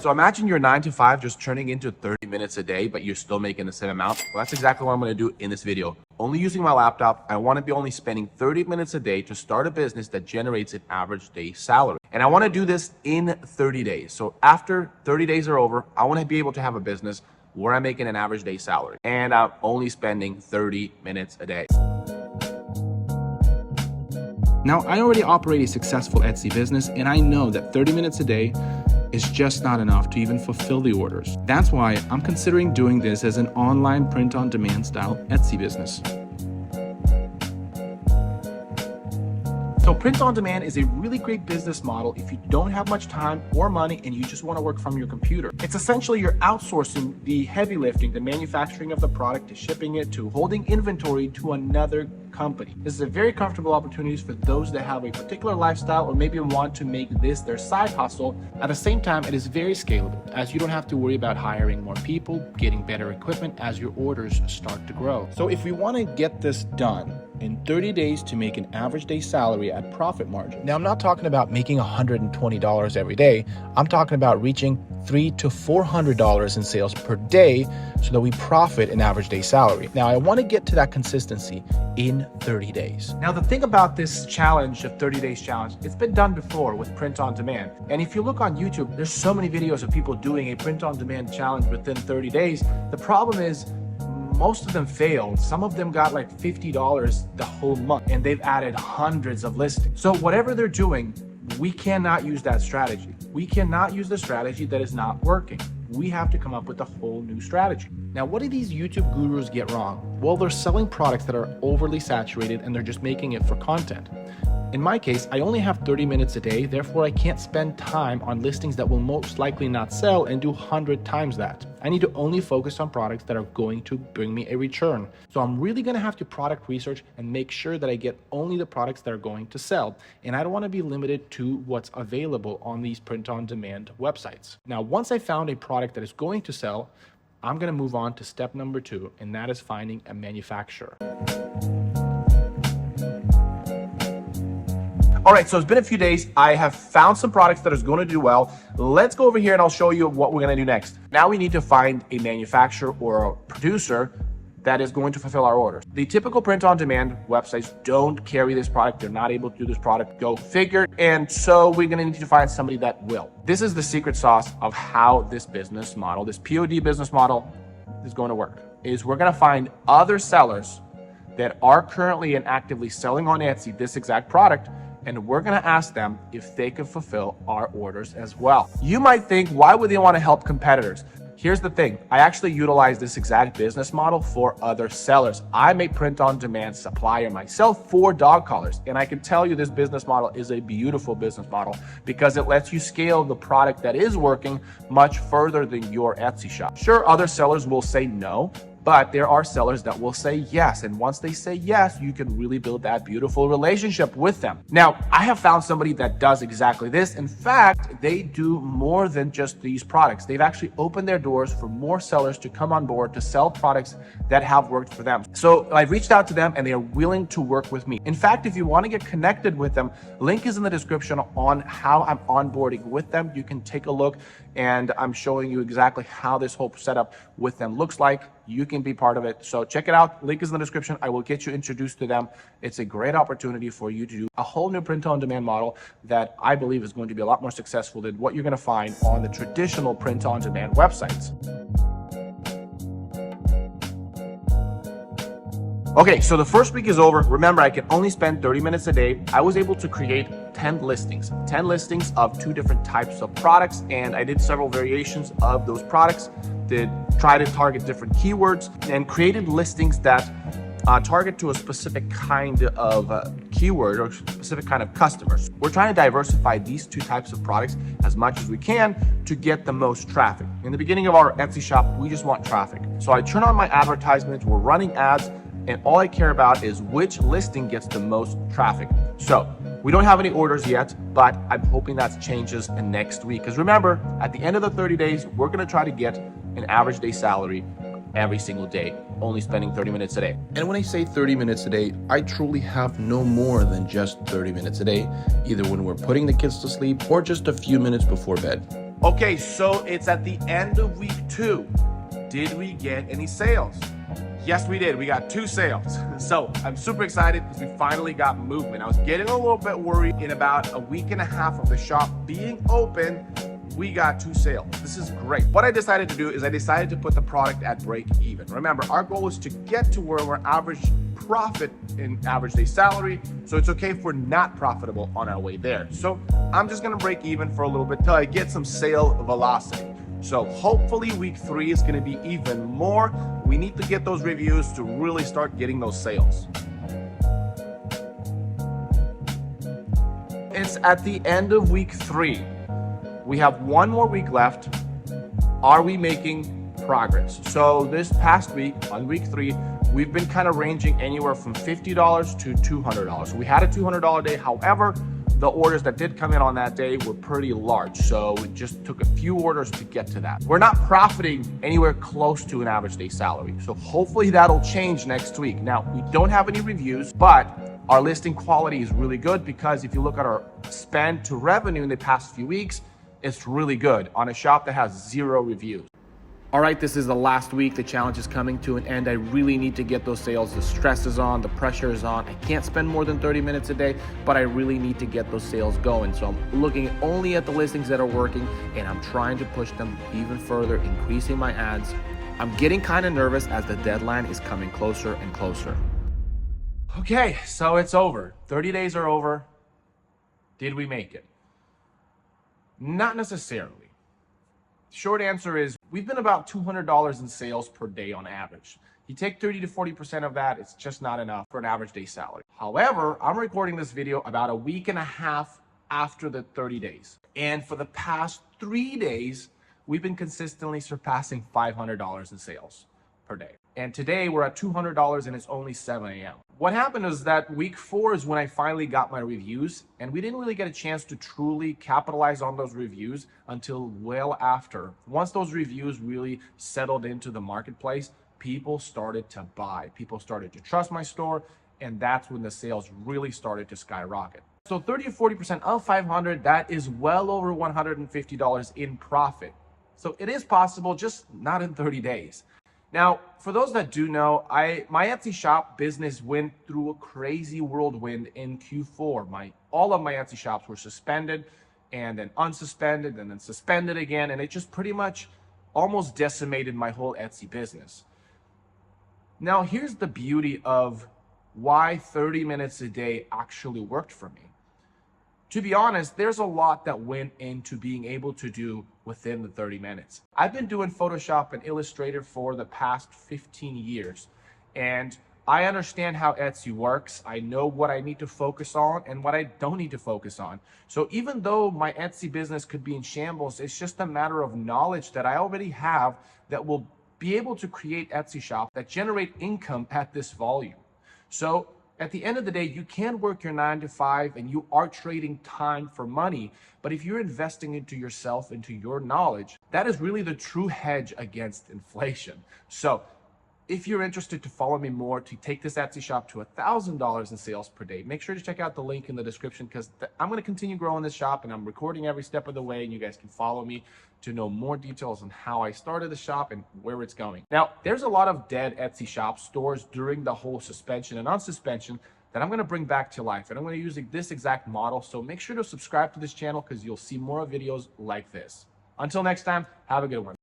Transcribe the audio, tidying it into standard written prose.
So imagine your 9 to 5 just turning into 30 minutes a day, but you're still making the same amount. Well, that's exactly what I'm going to do in this video. Only using my laptop, I want to be only spending 30 minutes a day to start a business that generates an average day salary. And I want to do this in 30 days. So after 30 days are over, I want to be able to have a business where I'm making an average day salary and I'm only spending 30 minutes a day. Now, I already operate a successful Etsy business, and I know that 30 minutes a day is just not enough to even fulfill the orders. That's why I'm considering doing this as an online print-on-demand style Etsy business. So print-on-demand is a really great business model if you don't have much time or money and you just want to work from your computer. It's essentially you're outsourcing the heavy lifting, the manufacturing of the product, to shipping it, to holding inventory to another company. This is a very comfortable opportunity for those that have a particular lifestyle or maybe want to make this their side hustle. At the same time, it is very scalable as you don't have to worry about hiring more people, getting better equipment as your orders start to grow. So if we want to get this done in 30 days to make an average day salary at profit margin. Now, I'm not talking about making $120 every day. I'm talking about reaching $300 to $400 in sales per day so that we profit an average day salary. Now, I want to get to that consistency in 30 days. Now, the thing about this challenge, the 30 days challenge, it's been done before with print on demand. And if you look on YouTube, there's so many videos of people doing a print on demand challenge within 30 days. The problem is most of them failed. Some of them got like $50 the whole month and they've added hundreds of listings. So whatever they're doing, we cannot use that strategy. We cannot use the strategy that is not working. We have to come up with a whole new strategy. Now, what do these YouTube gurus get wrong? Well, they're selling products that are overly saturated and they're just making it for content. In my case, I only have 30 minutes a day, therefore I can't spend time on listings that will most likely not sell and do 100 times that. I need to only focus on products that are going to bring me a return. So I'm really gonna have to product research and make sure that I get only the products that are going to sell. And I don't wanna be limited to what's available on these print-on-demand websites. Now, once I found a product that is going to sell, I'm gonna move on to step number 2, and that is finding a manufacturer. All right, so it's been a few days. I have found some products that is going to do well. Let's go over here and I'll show you what we're going to do next. Now we need to find a manufacturer or a producer that is going to fulfill our orders. The typical print-on-demand websites don't carry this product. They're not able to do this product. Go figure. And so we're going to need to find somebody that will. This is the secret sauce of how this business model, this POD business model is going to work, is we're going to find other sellers that are currently and actively selling on Etsy this exact product, and we're gonna ask them if they can fulfill our orders as well. You might think, why would they want to help competitors? Here's the thing, I actually utilize this exact business model for other sellers. I'm a print-on-demand supplier myself for dog collars, and I can tell you this business model is a beautiful business model because it lets you scale the product that is working much further than your Etsy shop. Sure, other sellers will say no, but there are sellers that will say yes. And once they say yes, you can really build that beautiful relationship with them. Now, I have found somebody that does exactly this. In fact, they do more than just these products. They've actually opened their doors for more sellers to come on board to sell products that have worked for them. So I've reached out to them and they are willing to work with me. In fact, if you want to get connected with them, link is in the description on how I'm onboarding with them. You can take a look and I'm showing you exactly how this whole setup with them looks like. You can be part of it. So check it out. Link is in the description. I will get you introduced to them. It's a great opportunity for you to do a whole new print-on-demand model that I believe is going to be a lot more successful than what you're going to find on the traditional print-on-demand websites. Okay, so the first week is over. Remember, I can only spend 30 minutes a day. I was able to create 10 listings of 2 different types of products, and I did several variations of those products, try to target different keywords, and created listings that target to a specific kind of keyword or specific kind of customers. We're trying to diversify these 2 types of products as much as we can to get the most traffic. In the beginning of our Etsy shop, we just want traffic. So I turn on my advertisements, we're running ads, and all I care about is which listing gets the most traffic. So we don't have any orders yet, but I'm hoping that changes in next week. Because remember, at the end of the 30 days, we're gonna try to get an average day salary every single day, only spending 30 minutes a day. And when I say 30 minutes a day, I truly have no more than just 30 minutes a day, either when we're putting the kids to sleep or just a few minutes before bed. Okay, so it's at the end of week 2. Did we get any sales? Yes, we did. We got 2 sales. So I'm super excited because we finally got movement. I was getting a little bit worried. In about a week and a half of the shop being open, we got 2 sales. This is great. What I decided to do is I decided to put the product at break even. Remember, our goal is to get to where we're average profit in average day salary. So it's okay if we're not profitable on our way there. So I'm just gonna break even for a little bit till I get some sale velocity. So hopefully week 3 is gonna be even more. We need to get those reviews to really start getting those sales. It's at the end of week 3. We have 1 more week left. Are we making progress? So this past week, on week 3, we've been kind of ranging anywhere from $50 to $200. We had a $200 day. However, the orders that did come in on that day were pretty large. So it just took a few orders to get to that. We're not profiting anywhere close to an average day salary. So hopefully that'll change next week. Now, we don't have any reviews, but our listing quality is really good because if you look at our spend to revenue in the past few weeks, it's really good on a shop that has 0 reviews. All right, this is the last week. The challenge is coming to an end. I really need to get those sales. The stress is on, the pressure is on. I can't spend more than 30 minutes a day, but I really need to get those sales going. So I'm looking only at the listings that are working and I'm trying to push them even further, increasing my ads. I'm getting kind of nervous as the deadline is coming closer and closer. Okay, so it's over. 30 days are over. Did we make it? Not necessarily. Short answer is we've been about $200 in sales per day on average. You take 30 to 40% of that, it's just not enough for an average day salary. However, I'm recording this video about a week and a half after the 30 days. And for the past 3 days, we've been consistently surpassing $500 in sales per day. And today we're at $200 and it's only 7 a.m. What happened is that week 4 is when I finally got my reviews, and we didn't really get a chance to truly capitalize on those reviews until well after. Once those reviews really settled into the marketplace, people started to buy. People started to trust my store, and that's when the sales really started to skyrocket. So 30 to 40% of 500, that is well over $150 in profit. So it is possible, just not in 30 days. Now, for those that do know, my Etsy shop business went through a crazy whirlwind in Q4. All of my Etsy shops were suspended and then unsuspended and then suspended again. And it just pretty much almost decimated my whole Etsy business. Now, here's the beauty of why 30 minutes a day actually worked for me. To be honest, there's a lot that went into being able to do within the 30 minutes. I've been doing Photoshop and Illustrator for the past 15 years, and I understand how Etsy works. I know what I need to focus on and what I don't need to focus on. So even though my Etsy business could be in shambles, it's just a matter of knowledge that I already have that will be able to create Etsy shops that generate income at this volume. So at the end of the day, you can work your 9 to 5 and you are trading time for money. But if you're investing into yourself, into your knowledge, that is really the true hedge against inflation. So if you're interested to follow me more to take this Etsy shop to $1,000 in sales per day, make sure to check out the link in the description because I'm going to continue growing this shop and I'm recording every step of the way, and you guys can follow me to know more details on how I started the shop and where it's going. Now, there's a lot of dead Etsy shop stores during the whole suspension and unsuspension that I'm going to bring back to life, and I'm going to use this exact model. So make sure to subscribe to this channel because you'll see more videos like this. Until next time, have a good one.